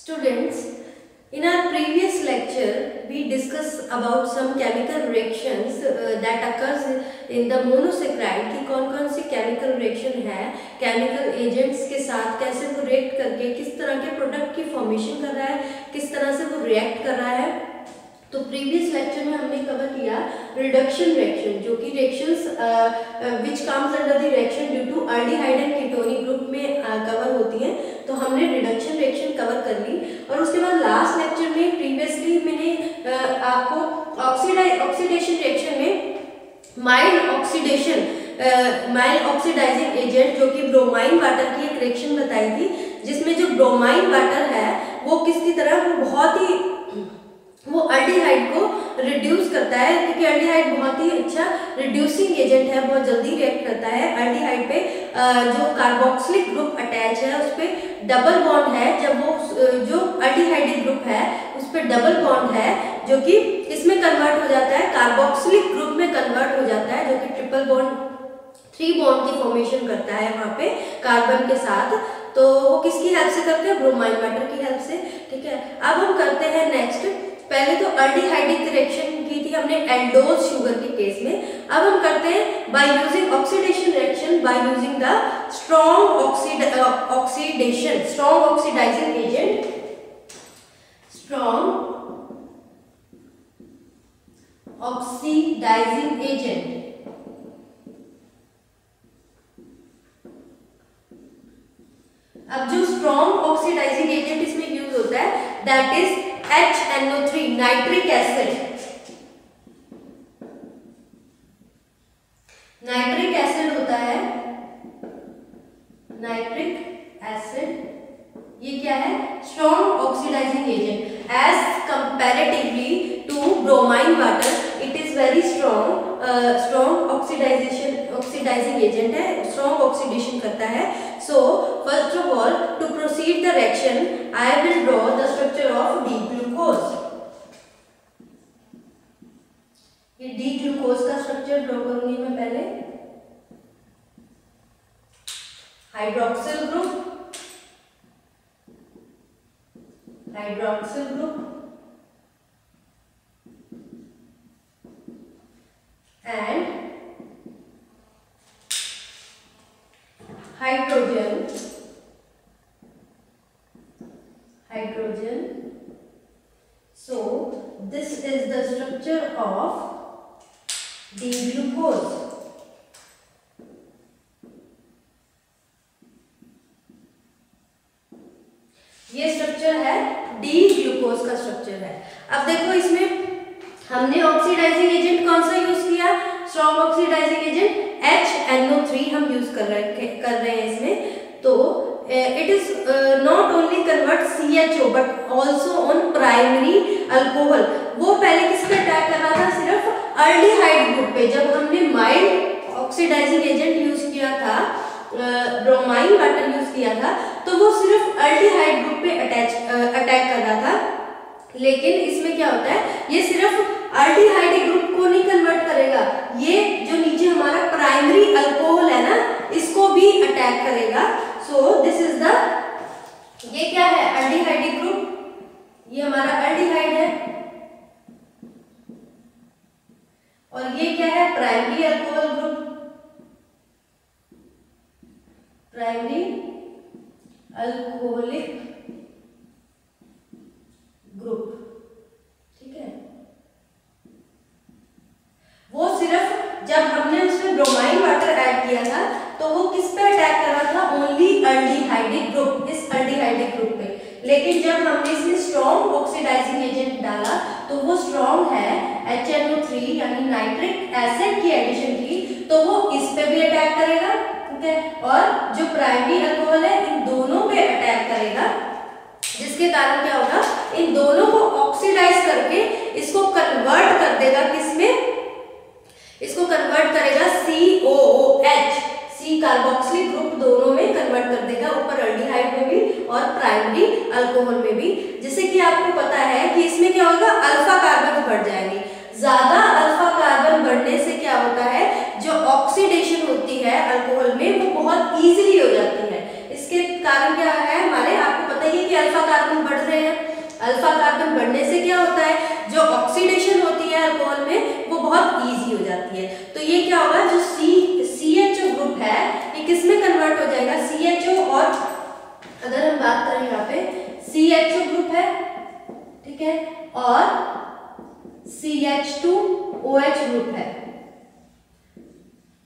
Students, in our previous lecture, we discussed about some chemical reactions that occurs in the monosaccharide कि कौन-कौन सी chemical reaction है, chemical agents के साथ कैसे वो react करके किस तरह के product की formation कर रहा है, किस तरह से वो react कर रहा है। तो प्रीवियस लेक्चर में हमने कवर किया रिडक्शन रिएक्शन, जो कि reactions which comes under the reaction due to aldehyde and ketonic group में कवर होती हैं। तो हमने रिडक्शन रिएक्शन कवर कर ली और उसके बाद लास्ट लेक्चर में प्रीवियसली मैंने आपको ऑक्सीडेशन रिएक्शन में माइल्ड ऑक्सीडाइजिंग एजेंट जो कि ब्रोमाइन वाटर की एक रिएक्शन बताई थी, जिसमें जो ब्रोमाइन वाटर है वो किसकी तरह बहुत ही वो अल्डिहाइड को रिड्यूस करता है, क्योंकि अल्डिहाइड बहुत ही अच्छा रिड्यूसिंग एजेंट है, बहुत जल्दी रिएक्ट करता है। अल्डिहाइड पे जो कार्बोक्सिलिक ग्रुप अटैच है उस पर डबल बॉन्ड है, जब वो जो अल्डिहाइडिक ग्रुप है उस पर डबल बॉन्ड है जो कि इसमें कन्वर्ट हो जाता है, कार्बोक्सिलिक ग्रुप में कन्वर्ट हो जाता है, जो कि ट्रिपल बॉन्ड 3 बॉन्ड की फॉर्मेशन करता है वहाँ पे कार्बन के साथ। तो वो किसकी हेल्प से करते हैं? ब्रोमाइन वाटर की हेल्प से। ठीक है, अब हम करते हैं नेक्स्ट। पहले तो अल्डिहाइडिक रिएक्शन की थी हमने एल्डोज शुगर के केस में। अब हम करते हैं by using oxidation reaction by using the strong oxidising agent, strong oxidising agent. अब जो स्ट्रॉन्ग ऑक्सीडाइजिंग एजेंट इसमें यूज होता है that is HNO3 nitric acid. Nitric acid होता है, नाइट्रिक एसिड ये क्या है? Strong oxidising agent as comparatively to bromine water. It is very strong oxidising agent है, स्ट्रॉन्ग ऑक्सीडेशन करता है। So first of all, to proceed the reaction, I will draw the structure of D-glucose. ये D-glucose का structure draw करूंगी मैं पहले। Hydroxyl group, hydroxyl group and hydrogen, so this is the structure of D-glucose. ये structure है D-glucose का structure है। अब देखो इसमें हमने ऑक्सीडाइजिंग एजेंट कौन सा यूज किया? स्ट्रॉन्ग ऑक्सीडाइजिंग एजेंट HNO3 हम यूज कर रहे हैं इसमें। तो it is not only convert CHO but also on primary alcohol. वो पहले किस पे अटैक कर रहा था? सिर्फ अल्डिहाइड ग्रुप पे। जब हमने माइल्ड ऑक्सीडाइजिंग एजेंट यूज किया था, ब्रोमाइन वाटर यूज किया था, तो वो सिर्फ अल्डिहाइड ग्रुप पे अटैक कर रहा था। लेकिन इसमें क्या होता है? ये सिर्फ अल्डिहाइड ग्रुप को नहीं कन्वर्ट करेगा, ये जो नीचे हमारा प्राइमरी अल्कोहल है ना, इसको भी अटैक करेगा। सो दिस इज द, ये क्या है? अल्डिहाइड ग्रुप, ये हमारा अल्डिहाइड है और ये क्या है? Primary alcohol group, primary alcoholic group. ठीक है, वो सिर्फ जब हमने उसमें ब्रोमाइन वाटर ऐड किया था तो वो किस पे अटैक कर रहा था? ओनली अल्डिहाइडिक ग्रुप, इस अल्डिहाइडिक ग्रुप पे। लेकिन जब हमने इसमें स्ट्रॉन्ग ऑक्सीडाइजिंग एजेंट डाला तो वो स्ट्रॉन्ग है HNO3 यानी नाइट्रिक एसिड की एडिशन की, तो वो इस पे भी अटैक करेगा। ठीक है, और जो प्राइमरी अल्कोहल है इन दोनों पे अटैक करेगा, जिसके कारण क्या होगा? इन दोनों को ऑक्सीडाइज करके इसको कन्वर्ट कर देगा किसमें? इसको कन्वर्ट करेगा COOH, C कार्बोक्सिलिक ग्रुप दोनों में कन्वर्ट कर देगा, ऊपर अल्डिहाइड में भी और प्राइमरी अल्कोहल में भी। जैसे कि आपको पता है कि इसमें क्या होगा? अल्फा कार्बन बढ़ जाएंगे। ज्यादा अल्फा कार्बन बढ़ने से क्या होता है? जो ऑक्सीडेशन होती है अल्कोहल में वो बहुत इजीली हो जाती है। इसके कारण क्या है? हमारे आपको पता ही है कि अल्फा कार्बन बढ़ रहे बहुत इजी हो जाती है। तो ये क्या होगा, जो CHO ग्रुप है ये किस में कन्वर्ट हो जाएगा, CHO, और अगर हम बात करें यहाँ पे CHO ग्रुप है, ठीक है, और CH2OH ग्रुप है,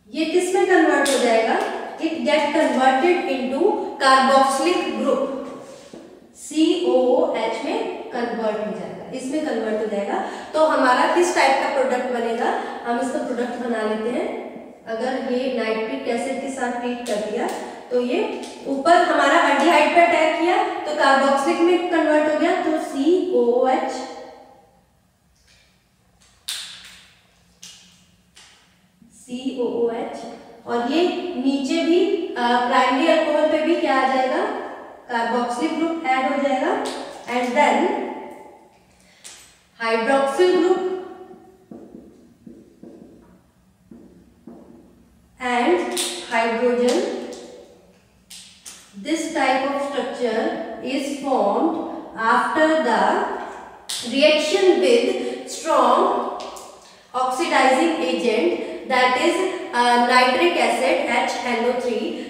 ये किस में कन्वर्ट हो जाएगा, it get converted into carboxylic group, COOH में कन्वर्ट हो जाएगा, इसमें कन्वर्ट हो जाएगा। तो हमारा किस टाइप का प्रोडक्ट बनेगा, हम इसका प्रोडक्ट बना लेते हैं। अगर ये नाइट्रिक एसिड के साथ ट्रीट कर दिया तो ये ऊपर हमारा एल्डिहाइड पे अटैक किया तो कार्बोक्सिलिक में कन्वर्ट हो गया, तो COOH, और ये नीचे भी प्राइमरी अल्कोहल पे भी क्या आ जाएगा, कार्बोक्सिल ग्रुप ऐड हो जाएगा, and then hydroxyl group and hydrogen. This type of structure is formed after the reaction with strong oxidizing agent, that is nitric acid HNO3।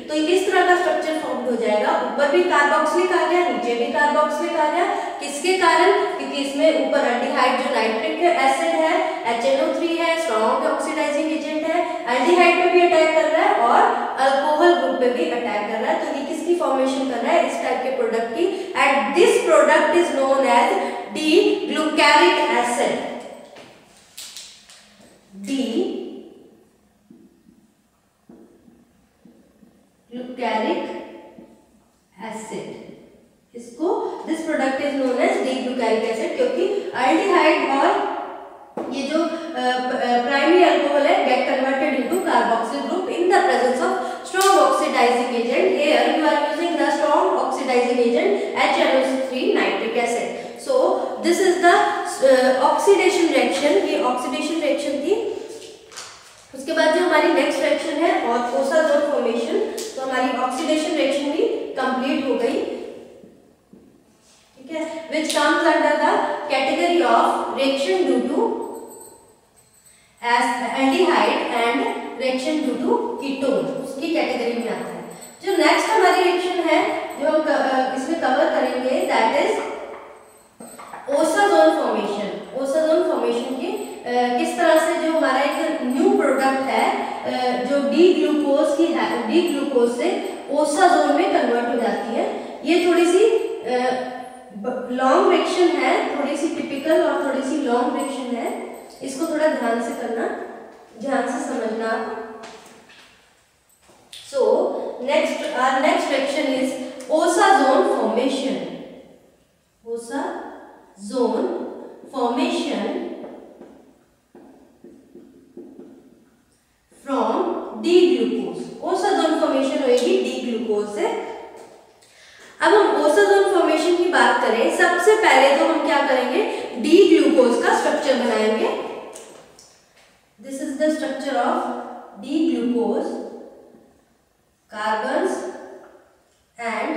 तो इस तरह का स्ट्रक्चर फॉर्म हो जाएगा, ऊपर भी कार्बोक्सिलिक आ गया, नीचे भी कार्बोक्सिलिक आ गया, किसके कारण, क्योंकि इसमें ऊपर एल्डिहाइड जो नाइट्रिक एसिड है HNO3 है, स्ट्रॉन्ग ऑक्सीडाइजिंग एजेंट है, एल्डिहाइड पे भी अटैक कर रहा है और अल्कोहल ग्रुप पे भी अटैक कर रहा है। तो ये किसकी फॉर्मेशन कर रहा है, इस टाइप के प्रोडक्ट की, and this product is known as D glucaric acid, glucaric acid, इसको this product is known as D glucaric acid, क्योंकि एल्डिहाइड और ये जो प्राइमरी अल्कोहल है get converted into carboxyl group in the presence of strong oxidising agent. Here you are using the strong oxidising agent HNO3 nitric acid. So this is the oxidation reaction, ये oxidation reaction थी। उसके बाद जो हमारी next reaction है और osazone formation, तो हमारी ऑक्सीडेशन रिएक्शन भी कंप्लीट हो गई, ठीक है, which comes under the category of reaction due to aldehyde and reaction due to ketone, उसकी कैटेगरी में आता है। जो नेक्स्ट हमारी रिएक्शन है जो हम इसमें कवर करेंगे, that is osazone formation. Osazone formation की किस तरह से जो हमारा एक न्यू प्रोडक्ट है जो D-ग्लूकोज की है, D-ग्लूकोज से ओसाजोन में कन्वर्ट हो जाती है। ये थोड़ी सी लॉन्ग रिएक्शन है, थोड़ी सी टिपिकल और थोड़ी सी लॉन्ग रिएक्शन है, इसको थोड़ा ध्यान से करना, ध्यान से समझना। So next reaction is osazone formation. Osazone formation from D glucose, osazone formation होगी D-ग्लूकोज से। अब हम ओसाजोन फॉर्मेशन की बात करें, सबसे पहले तो हम क्या करेंगे, D-ग्लूकोज का स्ट्रक्चर बनाएंगे। This is the structure of D glucose, carbons and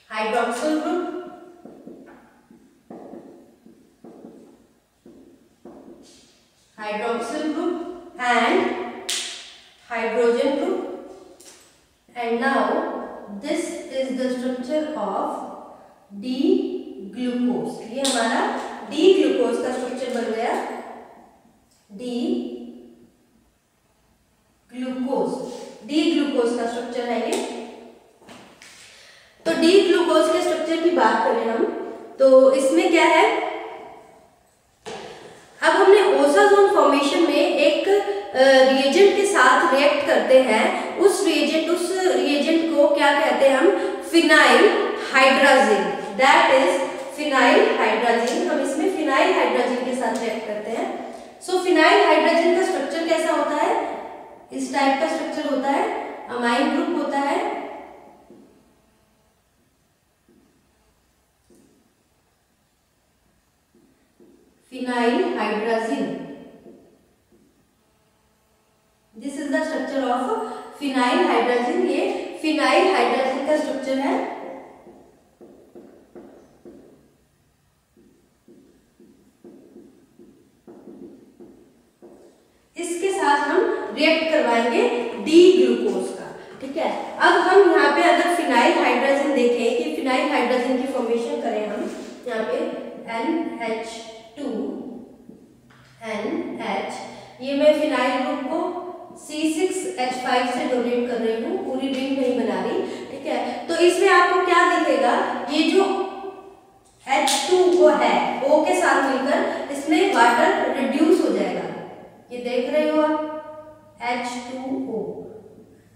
hydroxyl group, and hydrogen group, and now this is the structure of D-ग्लूकोज। ये हमारा D-ग्लूकोज का स्ट्रक्चर बन गया, D-ग्लूकोज का स्ट्रक्चर है ये। तो D-ग्लूकोज के स्ट्रक्चर की बात करें हम, तो इसमें क्या है, अब हमने ओसाजोन फॉर्मेशन में एक रिएजेंट के साथ रिएक्ट करते हैं, उस रिएजेंट को क्या कहते हैं हम, phenyl hydrazine, that is phenyl hydrazine. हम इसमें फिनाइल हाइड्राजिन के साथ रिएक्ट करते हैं। सो फिनाइल हाइड्राजिन का स्ट्रक्चर कैसा होता है, इस टाइप का स्ट्रक्चर होता है, अमाइन ग्रुप होता है, phenyl hydrazine. This is the structure of phenyl hydrazine. ये फिनाइल हाइड्राजिन एन का स्ट्रक्चर है। इसके साथ हम रिएक्ट करवाएंगे डी ग्लूकोज का, ठीक है। अब हम यहाँ पे अगर फिनाइल हाइड्रोजन देखें कि फिनाइल हाइड्रोजन की फॉर्मेशन करें हम यहाँ पे NH2 NH, ये मैं फिनाइल ग्रुप को C6H5 से डोनेट कर रही हूँ, पूरी रिंग नहीं बना रही, ठीक है। तो इसमें आपको क्या दिखेगा, ये जो H2 को है O के साथ मिलकर इसमें वाटर रिड्यूस हो जाएगा, ये देख रहे हो आप H2O।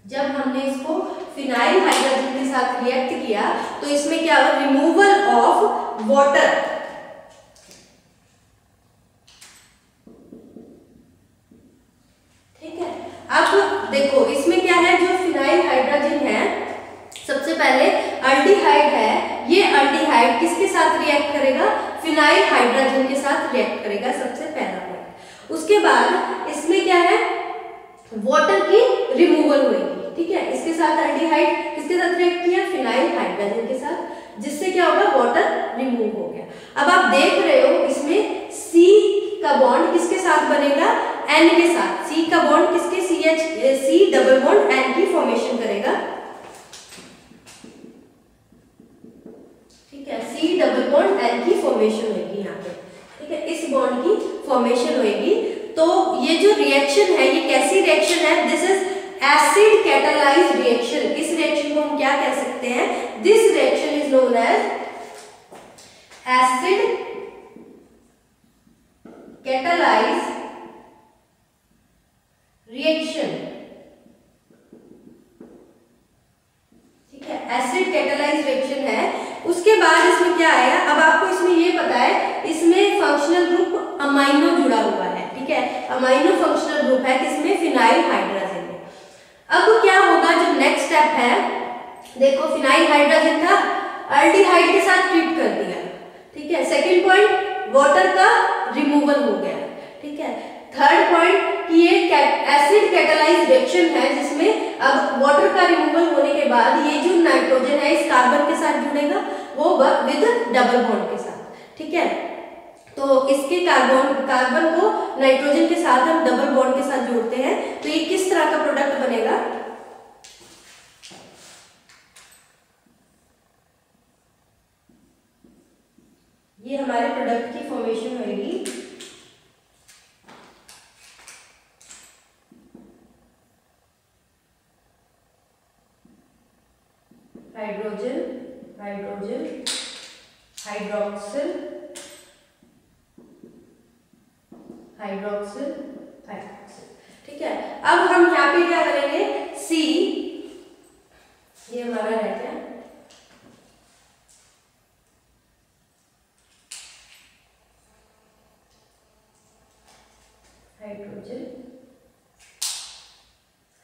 जब हमने इसको फिनाइल हाइड्रोजन के साथ रिएक्ट किया तो इसमें क्या हुआ, रिमूवल ऑफ वाटर, ठीक है। अब देखो इसमें क्या है, जो फिनाइल हाइड्रोजन है सबसे पहले अल्डिहाइड है, ये अल्डिहाइड किसके साथ रिएक्ट करेगा, फिनाइल हाइड्रोजन के साथ रिएक्ट करेगा, सबसे पहला पॉइंट। उसके बाद इसमें क्या है, वाटर की रिमूवल होगी, ठीक है। इसके साथ अल्डिहाइड किसके साथ रिएक्ट किया, फिनाइल हाइड्रोजन के साथ, जिससे क्या होगा, वाटर रिमूव हो गया। अब आप देख रहे हो इसमें C का बॉन्ड किसके साथ बनेगा, N के साथ। C का बॉन्ड किसके, C डबल बॉन्ड N की फॉर्मेशन करेगा, ठीक है। C डबल बॉन्ड N की फॉर्मेशन होगी यहाँ पे, ठीक है, इस बॉन्ड की फॉर्मेशन होगी। तो ये जो रिएक्शन है ये कैसी रिएक्शन है, this is acid catalysed reaction. इस रिएक्शन को हम क्या कह सकते हैं, this reaction is known as acid catalysed reaction, ठीक है, एसिड कैटालाइज्ड रिएक्शन है। उसके बाद इसमें क्या आएगा, अब आपको इसमें ये पता है इसमें फंक्शनल ग्रुप अमाइनो जुड़ा हुआ है, ठीक है, अमाइनो फंक्शनल ग्रुप है किसमें, फिनाइल हाइड्रोजन में। अब क्या होगा, जो नेक्स्ट स्टेप है, देखो फिनाइल हाइड्रोजन था, अल्डिहाइड के साथ ट्रीट कर दिया, ठीक है। सेकंड पॉइंट, वाटर का रिमूवल हो गया, ठीक है। थर्ड पॉइंट कि ये एसिड कैटालाइज्ड रिएक्शन है जिसमें अब वाटर का रिमूवल होने के बाद ये जो नाइट्रोजन है इस कार्बन के साथ जुड़ेगा, वो विद डबल बॉन्ड के साथ, ठीक है। तो इसके कार्बन को नाइट्रोजन के साथ हम डबल बॉन्ड के साथ जोड़ते हैं, तो ये किस तरह का प्रोडक्ट बनेगा, ये हमारे प्रोडक्ट की फॉर्मेशन होगी। Hydrogen hydrogen hydroxyl hydroxyl hydroxyl, ठीक है। अब हम यहाँ पे क्या करेंगे, C, ये हमारा रह गया, हाइड्रोजन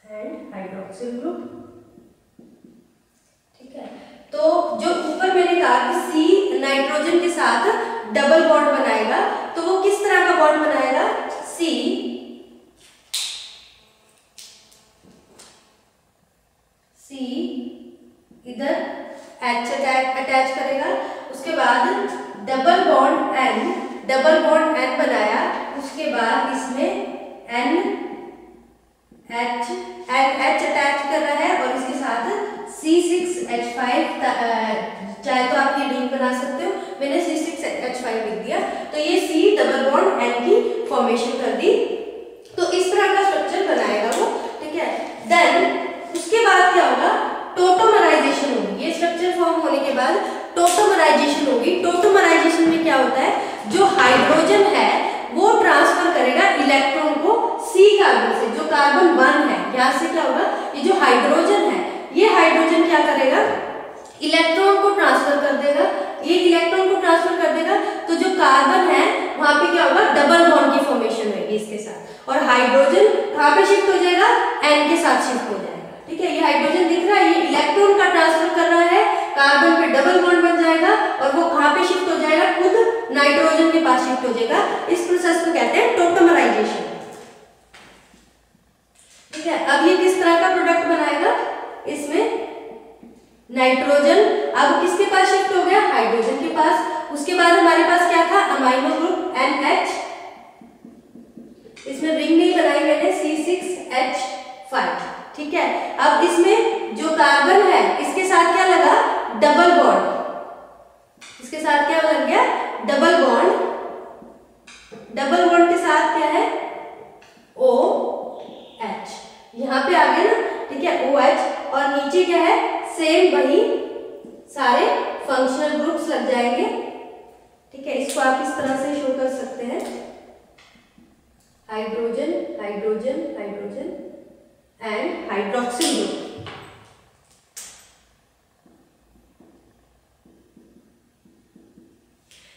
एंड हाइड्रोक्सिल ग्रुप, ठीक है। तो जो ऊपर मैंने कहा कि C नाइट्रोजन के साथ डबल बॉन्ड बनाएगा, तो वो किस तरह का बॉन्ड बनाएगा, C इधर H अटैच करेगा, उसके बाद डबल बॉन्ड N बनाया, उसके बाद इसमें H अटैच कर रहा है और इसके साथ C6H5, चाहे तो आप ये रिंग बना सकते हो, मैंने C6H5 लिख दिया, तो ये C डबल बॉन्ड N की फॉर्मेशन कर दी। तो इस तरह का स्ट्रक्चर बनाएगा वो, ठीक है। देन उसके बाद क्या होगा, टोटोमराइजेशन होगी। ये स्ट्रक्चर फॉर्म होने के बाद टोटोमराइजेशन होगी। टोटोमराइजेशन में क्या होता है, जो हाइड्रोजन है वो ट्रांसफर करेगा इलेक्ट्रॉन को C कार्बन से, जो कार्बन 1 है, यहाँ से क्या होगा, ये जो हाइड्रोजन है, ये हाइड्रोजन क्या करेगा, इलेक्ट्रॉन को ट्रांसफर कर देगा, ये इलेक्ट्रॉन को ट्रांसफर कर देगा, तो जो कार्बन है वहां पे क्या होगा, डबल बॉन्ड की फॉर्मेशन होगी इसके साथ, और हाइड्रोजन कहाँ पे शिफ्ट हो जाएगा, N के साथ शिफ्ट हो जाएगा, ठीक है। ये हाइड्रोजन दिख रहा है, ये इलेक्ट्रॉन का ट्रांसफर कर रहा है, कार्बन पे डबल बॉन्ड बन जाएगा और वो कहाँ पे शिफ्ट हो जाएगा, खुद नाइट्रोजन के पास शिफ्ट हो जाएगा। इस प्रोसेस को कहते हैं टोटोमराइजेशन, ठीक है। अब ये किस तरह का प्रोडक्ट बनाएगा, इसमें नाइट्रोजन अब किसके पास शिफ्ट हो गया, हाइड्रोजन के पास। उसके बाद हमारे पास क्या था, अमाइनो ग्रुप NH, इसमें रिंग नहीं बनाई मैंने, C6H5, ठीक है। अब इसमें जो कार्बन है इसके साथ क्या लगा, डबल बॉन्ड, इसके साथ क्या लग गया, डबल बॉन्ड। डबल बॉन्ड के साथ क्या है, OH, यहाँ पे आ गया ना, ठीक है, OH। और नीचे क्या है, सेम वही सारे फंक्शनल ग्रुप्स लग जाएंगे, ठीक है। इसको आप इस तरह से शो कर सकते हैं, hydrogen hydrogen hydrogen and hydroxyl group.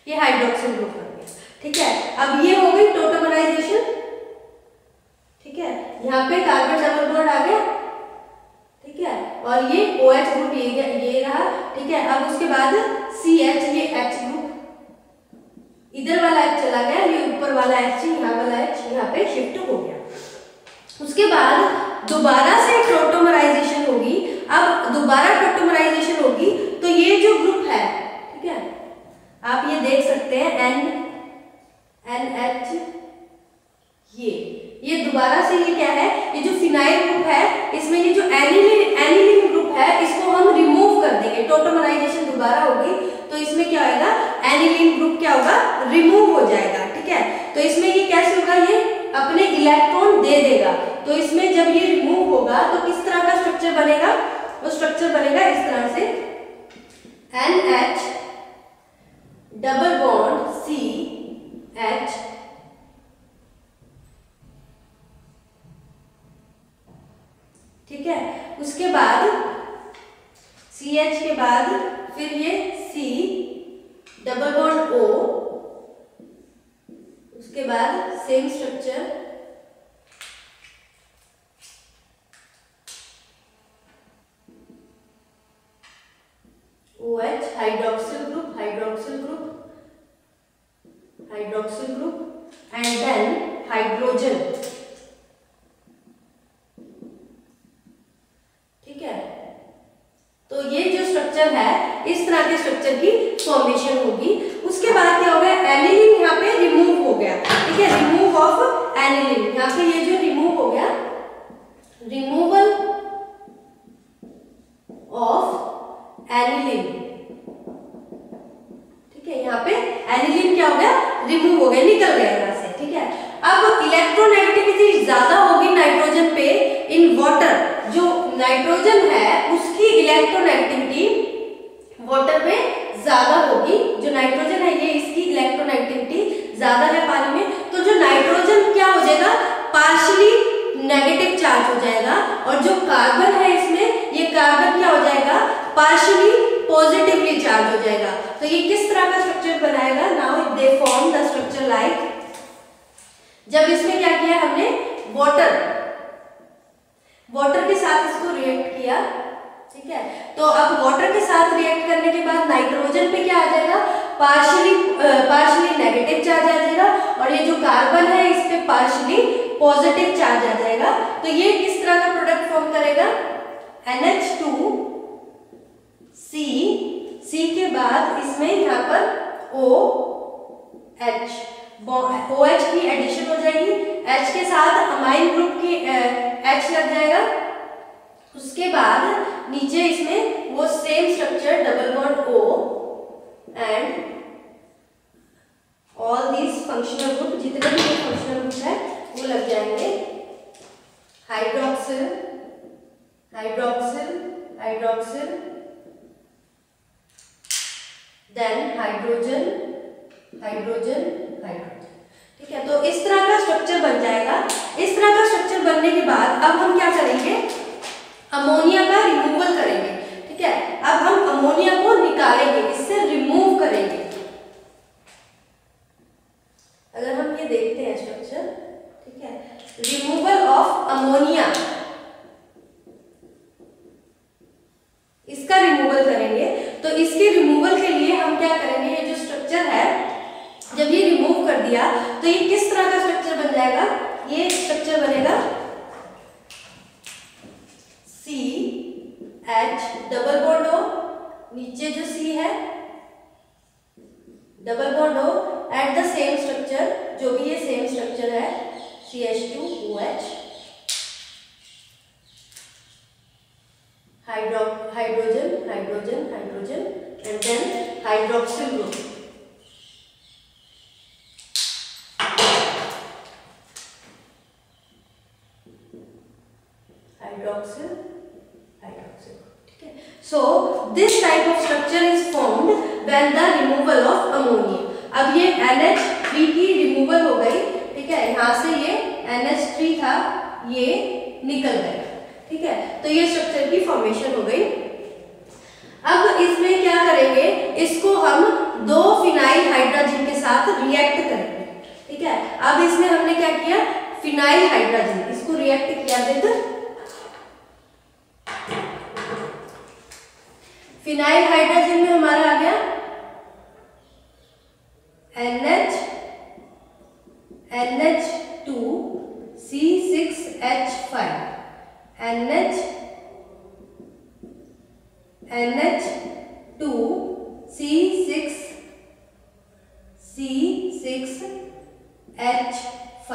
ये हाइड्रोक्सिल ग्रुप बन गया, ठीक है। अब ये हो गई टोटोमराइजेशन, ठीक है। यहाँ पे कार्बन डबल बॉन्ड आ गया, ठीक है, और ये OH ग्रुप ये रहा, ठीक है। अब उसके बाद CH, ये H ग्रुप, इधर वाला H चला गया, ये ऊपर वाला H, यहाँ वाला H यहाँ पे शिफ्ट हो गया। उसके बाद दोबारा से टोटोमराइजेशन होगी। अब दोबारा टोटोमराइजेशन होगी तो ये जो ग्रुप है, ठीक है, आप ये देख सकते हैं NH, ये दोबारा से ये क्या है, ये जो फिनाइल ग्रुप है इसमें ये जो एनिलीन ग्रुप है इसको हम रिमूव कर देंगे। टोटोमराइजेशन दोबारा होगी तो इसमें क्या होगा, एनिलीन ग्रुप क्या होगा, रिमूव हो जाएगा, ठीक है। तो इसमें ये कैसे होगा, ये अपने इलेक्ट्रॉन दे देगा। तो इसमें जब ये रिमूव होगा तो किस तरह का स्ट्रक्चर बनेगा, वो स्ट्रक्चर बनेगा इस तरह से, NH डबल बॉन्ड CH, ठीक है। उसके बाद CH के बाद फिर ये C डबल बॉन्ड O, उसके बाद same structure OH, hydroxyl group hydroxyl group hydroxyl group and then hydrogen, ठीक है। तो ये जो स्ट्रक्चर है इस तरह के स्ट्रक्चर की फॉर्मेशन होगी। उसके बाद क्या हो गया, एनिलीन यहाँ पे रिमूव हो गया, ठीक है, रिमूव ऑफ एनिलीन, यहाँ पे ये जो रिमूव हो गया, रिमूवल ऑफ एनिलीन, ठीक है। यहाँ पे एनिलीन क्या हो गया, रिमूव हो गया, निकल गया यहाँ से, ठीक है। अब इलेक्ट्रोनेगेटिविटी ज्यादा होगी नाइट्रोजन पे इन वाटर, जो नाइट्रोजन है उसकी इलेक्ट्रोनेगेटिविटी वाटर में ज्यादा होगी। जो नाइट्रोजन है ये इसकी इलेक्ट्रोनेगेटिविटी ज्यादा है पानी में, तो जो नाइट्रोजन क्या हो जाएगा, पार्शियली नेगेटिव चार्ज हो जाएगा, और जो कार्बन है इसमें ये कार्बन क्या हो जाएगा, पार्शियली पॉजिटिवली चार्ज हो जाएगा। तो ये किस तरह का स्ट्रक्चर बनाएगा, now they form the structure like, जब इसमें क्या किया हमने, वाटर के साथ इसको रिएक्ट किया, ठीक है। तो अब वाटर के साथ रिएक्ट करने के बाद नाइट्रोजन पे क्या आ जाएगा, पार्शियली नेगेटिव चार्ज आ जाएगा, और ये जो कार्बन है इस पे पार्शियली पॉजिटिव चार्ज आ जाएगा। तो ये किस तरह का प्रोडक्ट फॉर्म करेगा, NH2 C के बाद इसमें यहाँ पर OH, OH की एडिशन हो जाएगी, H के साथ अमाइन ग्रुप की H लग जाएगा। उसके बाद नीचे इसमें वो same structure double bond O and all these functional group, जितने भी फंक्शनल ग्रुप है वो लग जाएंगे, hydroxyl hydroxyl hydroxyl, then hydrogen hydrogen hydrogen, ठीक है। तो इस तरह का स्ट्रक्चर बन जाएगा। इस तरह का स्ट्रक्चर बनने के बाद अब हम क्या करेंगे, अमोनिया का रिमूवल करेंगे, ठीक है। अब हम अमोनिया को निकालेंगे, इससे रिमूव करेंगे। अगर हम ये देखते हैं स्ट्रक्चर, ठीक है, रिमूवल ऑफ अमोनिया, इसका रिमूवल करेंगे। तो इसके रिमूवल के लिए हम क्या करेंगे, ये जो स्ट्रक्चर है जब ये रिमूव कर दिया तो ये किस तरह का स्ट्रक्चर बन जाएगा, ये स्ट्रक्चर बनेगा CH double bond O CH2OH, hydrogen hydrogen hydrogen and then hydroxyl group. Hydroxyl hydroxyl, ठीक है। So this type of structure is formed when the removal of ammonia. अब ये NH3 की रिमूवल हो गई, ठीक है, यहाँ से ये NH3 था, ये निकल गया, ठीक है, तो ये स्ट्रक्चर की फॉर्मेशन हो गई। अब इसमें क्या करेंगे, इसको हम 2 फिनाइल हाइड्रोजन के साथ रिएक्ट करेंगे, ठीक है। अब इसमें हमने क्या किया, फिनाइल हाइड्रोजन, इसको रिएक्ट किया देते, फिनाइल हाइड्रोजन में हमारा आ गया NH2 C6H5, NH2 C6H5,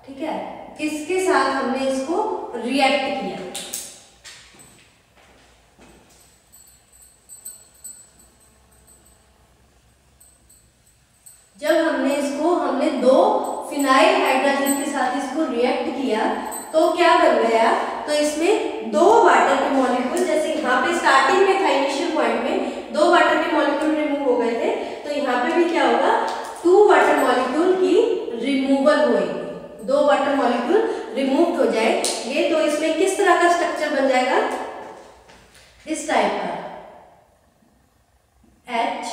ठीक है। इसके साथ हमने इसको रिएक्ट किया। जब हमने 2 फिनाइल हाइड्रोजन के साथ इसको रिएक्ट किया तो क्या बन गया, तो इसमें 2 वाटर के मॉलिक्यूल, जैसे यहाँ पे स्टार्टिंग में था, इनिशियल पॉइंट में 2 वाटर के मॉलिक्यूल रिमूव हो गए थे, तो यहाँ पे भी क्या होगा, 2 वाटर मॉलिक्यूल की रिमूवल होगी, 2 वाटर मॉलिक्यूल रिमूव हो जाएंगे, तो इसमें किस तरह का स्ट्रक्चर बन जाएगा, इस टाइप का H,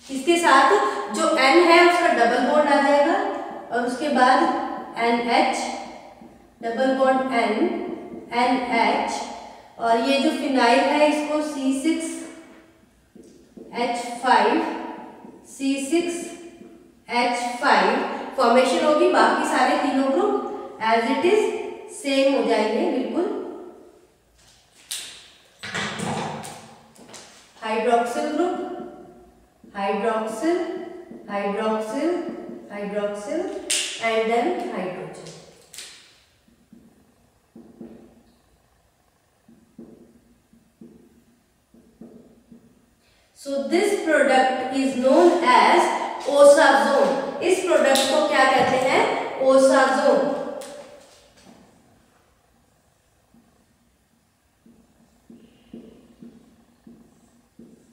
इसके साथ जो N है उसका डबल बॉन्ड आ जाएगा, और उसके बाद NH, double bond N, NH, और ये जो फिनाइल है इसको C6H5, C6H5 फॉर्मेशन होगी, बाकी सारे तीनों group as it is same हो जाएंगे बिल्कुल। Hydroxyl group, hydroxyl hydroxyl hydroxyl and then hydrogen. So this product is known as osazone. इस प्रोडक्ट को क्या कहते हैं, ओसाजोन।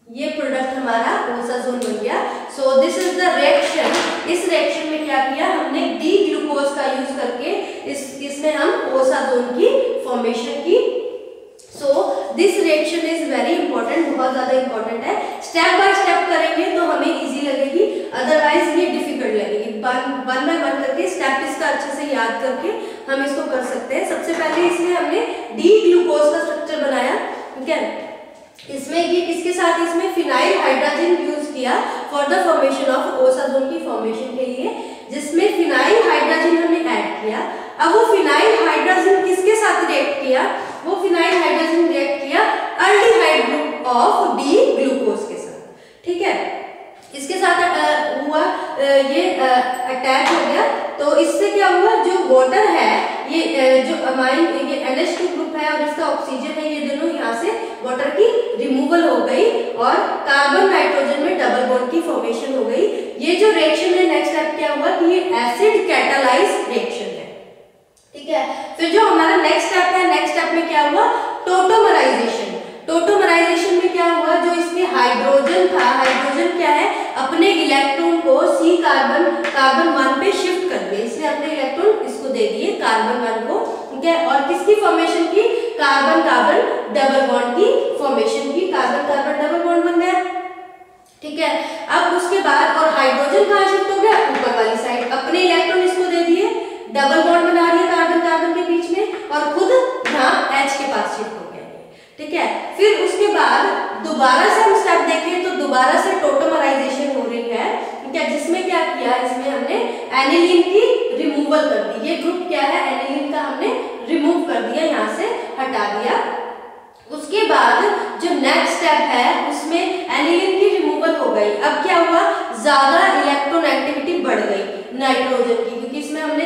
ये प्रोडक्ट हमारा ओसाजोन बन गया। सो दिस इज द रिएक्शन। इस रिएक्शन में क्या किया हमने, डी ग्लूकोज का यूज करके इसमें हम ओसाजोन की फॉर्मेशन की। So this reaction is very important, बहुत ज्यादा इंपॉर्टेंट है। स्टेप बाय स्टेप करेंगे तो हमें इजी लगेगी, अदरवाइज ये डिफिकल्ट लगेगी। वन बाय वन करके स्टेप इसका अच्छे से याद करके हम इसको कर सकते हैं। सबसे पहले इसमें हमने डी ग्लूकोज का स्ट्रक्चर बनाया, ठीक है। इसमें ये किसके साथ, इसमें फिनाइल हाइड्रोजन यूज किया for the formation of osazone की फॉर्मेशन के लिए, जिसमें फिनाइल हाइड्रोजन हमने ऐड किया। अब वो फिनाइल हाइड्रोजन किसके साथ रिएक्ट किया, वो फिनाइल हाइड्रोजन रिएक्ट किया aldehyde group of D glucose के साथ, ठीक है। इसके साथ हुआ ये अटैच हो गया, तो इससे क्या हुआ, जो वाटर है ये जो अमाइन, ये NH2 ग्रुप है और इसका ऑक्सीजन है, ये दोनों यहाँ से वाटर की रिमूवल हो गई और कार्बन नाइट्रोजन में डबल बॉन्ड की फॉर्मेशन हो गई। ये जो रिएक्शन है, नेक्स्ट स्टेप क्या हुआ कि ये एसिड कैटालाइज रिएक्शन है, ठीक है। फिर जो हमारा नेक्स्ट स्टेप है, नेक्स्ट स्टेप में क्या हुआ, टोटोमराइजेशन। टोटोमराइजेशन में क्या हुआ, जो इसमें हाइड्रोजन था, हाइड्रोजन क्या है, अपने इलेक्ट्रॉन को C कार्बन 1 पे शिफ्ट कर दिए, इसने अपने इलेक्ट्रॉन इसको दे दिए कार्बन 1 को, ठीक है। और किसकी फॉर्मेशन की, कार्बन डबल बॉन्ड की फॉर्मेशन की, कार्बन डबल बॉन्ड बन गया, ठीक है। अब उसके बाद और हाइड्रोजन कहाँ शिफ्ट हो गया, ऊपर वाली साइड, अपने इलेक्ट्रॉन इसको दे दिए, डबल बॉन्ड बना दिया कार्बन के बीच में, और खुद यहाँ H के पास शिफ्ट हो गया, ठीक है। फिर उसके बाद दोबारा से हम स्टेप देखें तो दोबारा से टोटोमराइजेशन हो रही है, ठीक है, जिसमें क्या किया, इसमें हमने एनिलीन की रिमूवल कर दी। ये ग्रुप क्या है, एनिलीन का हमने रिमूव कर दिया, यहाँ से हटा दिया। उसके बाद जो नेक्स्ट स्टेप है उसमें एनिलीन की रिमूवल हो गई। अब क्या हुआ, ज्यादा इलेक्ट्रॉन एक्टिविटी बढ़ गई नाइट्रोजन की, क्योंकि इसमें हमने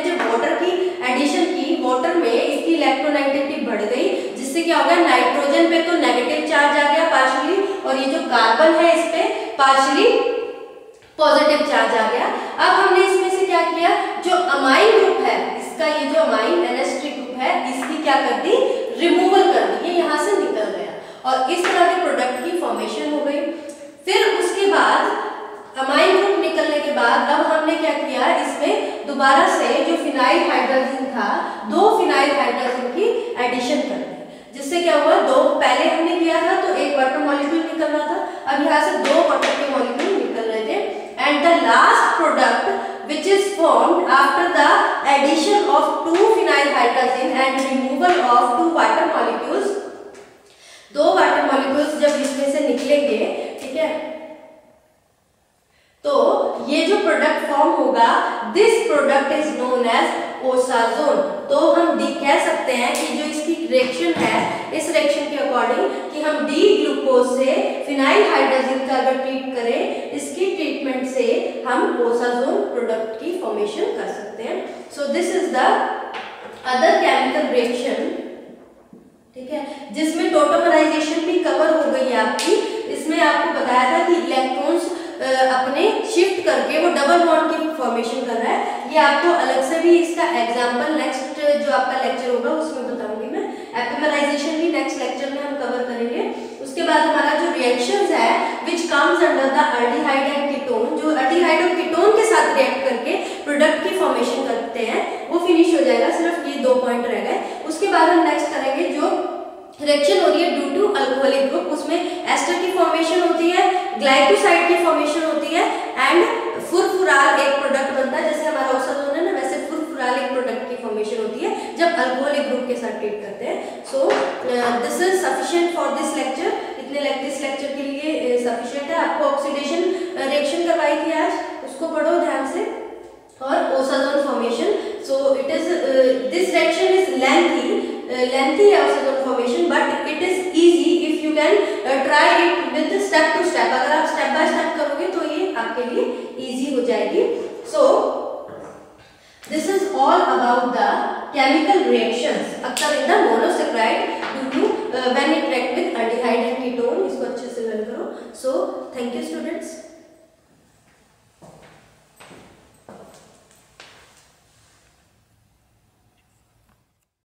कार्बन है इस पे पार्शियली पॉजिटिव चार्ज आ गया। अब हमने इसमें से क्या किया, जो अमाइन ग्रुप है इसका, ये जो अमाइन NH3 ग्रुप है इसकी क्या कर दी, रिमूवल कर दी, ये यहाँ से निकल गया और इस तरह के प्रोडक्ट की फॉर्मेशन हो गई। फिर उसके बाद अमाइन ग्रुप निकलने के बाद अब हमने क्या किया, इसमें दोबारा से जो फिनाइल हाइड्रोजन था, 2 फिनाइल हाइड्रोजन की एडिशन कर दी, जिससे क्या हुआ, 2 पहले हमने किया था तो एक वाटर मॉलिक्यूल निकल रहा था, अब यहाँ से 2 वाटर के मॉलिक्यूल निकल रहे थे। And the last product which is formed after the addition of 2 phenyl hydrogen and removal of 2 water molecules, 2 water molecules जब इसमें से निकलेंगे, ठीक है, तो ये जो प्रोडक्ट फॉर्म होगा, this product is known as osazone. तो हम कह सकते हैं कि जो इसकी रिएक्शन है, इस रिएक्शन के अकॉर्डिंग कि हम डी ग्लूकोज से फिनाइल हाइड्रोजन का अगर ट्रीट करें, इसकी ट्रीटमेंट से हम ओसाजोन प्रोडक्ट की फॉर्मेशन कर सकते हैं। सो this is the other chemical reaction, ठीक है, जिसमें टोटोमराइजेशन भी कवर हो गई है आपकी। इसमें आपको बताया था कि इलेक्ट्रॉन्स अपने शिफ्ट करके वो डबल बॉन्ड की फॉर्मेशन कर रहा है। ये आपको अलग से भी इसका एग्जांपल नेक्स्ट जो आपका लेक्चर होगा उसमें बताऊंगी मैं। एपिमराइजेशन भी नेक्स्ट लेक्चर में हम कवर करेंगे। उसके बाद हमारा जो रिएक्शंस है विच comes under the aldehyde and ketone, जो एल्डिहाइड और कीटोन के साथ रिएक्ट करके प्रोडक्ट की फॉर्मेशन करते हैं, वो फिनिश हो जाएगा। सिर्फ ये 2 पॉइंट रह गए। उसके बाद हम नेक्स्ट करेंगे जो रिएक्शन हो रही है ड्यू टू अल्कोहलिक ग्रुप, उसमें एस्टर की फॉर्मेशन होती है, ग्लाइकोसाइड की फॉर्मेशन होती है एंड फुरफुराल एक प्रोडक्ट बनता है। जैसे हमारा ओसाजोन है ना, वैसे फुरफुराल एक प्रोडक्ट की फॉर्मेशन होती है जब अल्कोहलिक ग्रुप के साथ ट्रीट करते हैं। सो this is sufficient for this lecture. इतने दिस लेक्चर के लिए सफिशिएंट है। आपको ऑक्सीडेशन रिएक्शन करवाई थी आज, उसको पढ़ो ध्यान से। और osazone formation, so it is this reaction is lengthy है osazone formation, but it is easy if you can try it with step to step. अगर आप स्टेप बाय स्टेप करोगे तो ये आपके लिए इजी हो जाएगी। सो this is all about the chemical reactions occur in the monosaccharide due to when it react with aldehyde and ketone। इसको अच्छे से लर्न करो। So thank you students.